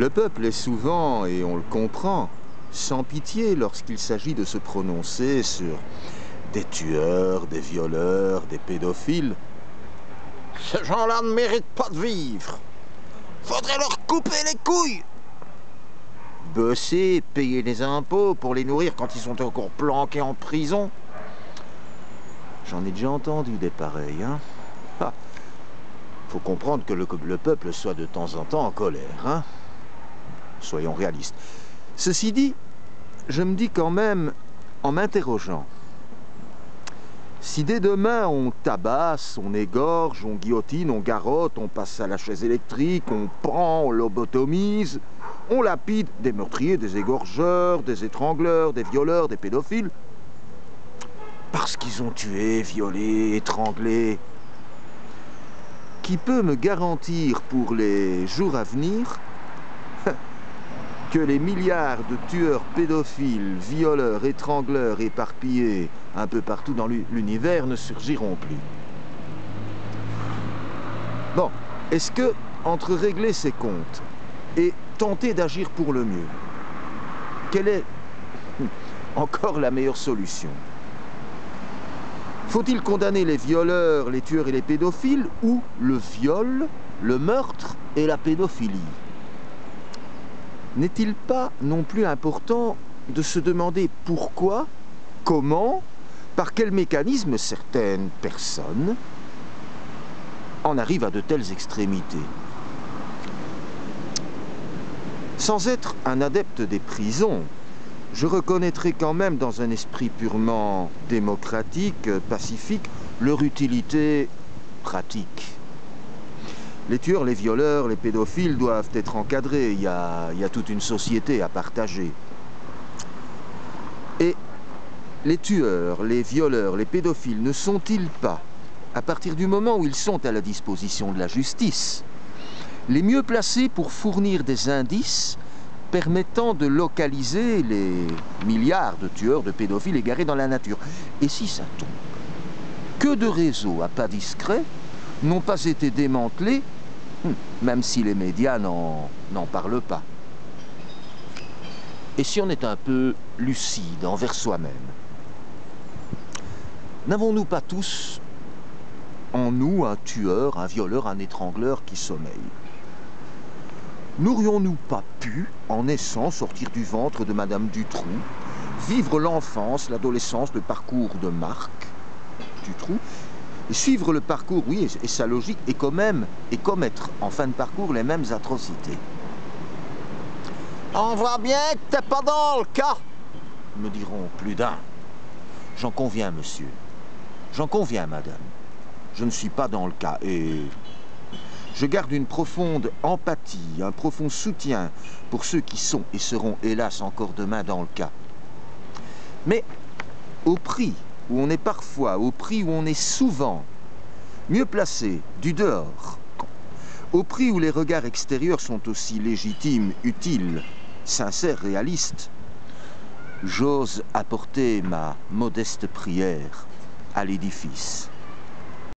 Le peuple est souvent, et on le comprend, sans pitié lorsqu'il s'agit de se prononcer sur des tueurs, des violeurs, des pédophiles. Ces gens-là ne méritent pas de vivre. Faudrait leur couper les couilles. Bosser, payer des impôts pour les nourrir quand ils sont encore planqués en prison. J'en ai déjà entendu des pareils, hein. Ah. Faut comprendre que le peuple soit de temps en temps en colère, hein. Soyons réalistes. Ceci dit, je me dis quand même, en m'interrogeant, si dès demain on tabasse, on égorge, on guillotine, on garrotte, on passe à la chaise électrique, on pend, on lobotomise, on lapide des meurtriers, des égorgeurs, des étrangleurs, des violeurs, des pédophiles, parce qu'ils ont tué, violé, étranglé, qui peut me garantir pour les jours à venir que les milliards de tueurs pédophiles, violeurs, étrangleurs éparpillés un peu partout dans l'univers ne surgiront plus. Bon, est-ce que, entre régler ses comptes et tenter d'agir pour le mieux, quelle est encore la meilleure solution? Faut-il condamner les violeurs, les tueurs et les pédophiles, ou le viol, le meurtre et la pédophilie? N'est-il pas non plus important de se demander pourquoi, comment, par quel mécanisme certaines personnes en arrivent à de telles extrémités? Sans être un adepte des prisons, je reconnaîtrai quand même dans un esprit purement démocratique, pacifique, leur utilité pratique. Les tueurs, les violeurs, les pédophiles doivent être encadrés. Il y a toute une société à partager. Et les tueurs, les violeurs, les pédophiles ne sont-ils pas, à partir du moment où ils sont à la disposition de la justice, les mieux placés pour fournir des indices permettant de localiser les milliards de tueurs, de pédophiles égarés dans la nature? Et si ça tombe, que de réseaux à pas discrets n'ont pas été démantelés, même si les médias n'en parlent pas? Et si on est un peu lucide envers soi-même, n'avons-nous pas tous en nous un tueur, un violeur, un étrangleur qui sommeille? N'aurions-nous pas pu, en naissant, sortir du ventre de Madame Dutroux, vivre l'enfance, l'adolescence, le parcours de Marc Dutroux, suivre le parcours, oui, et sa logique, et commettre en fin de parcours les mêmes atrocités? On voit bien que t'es pas dans le cas, me diront plus d'un. J'en conviens, monsieur. J'en conviens, madame. Je ne suis pas dans le cas, et je garde une profonde empathie, un profond soutien pour ceux qui sont et seront, hélas, encore demain dans le cas. Mais au prix où on est parfois, au prix où on est souvent mieux placé du dehors, au prix où les regards extérieurs sont aussi légitimes, utiles, sincères, réalistes, j'ose apporter ma modeste prière à l'édifice.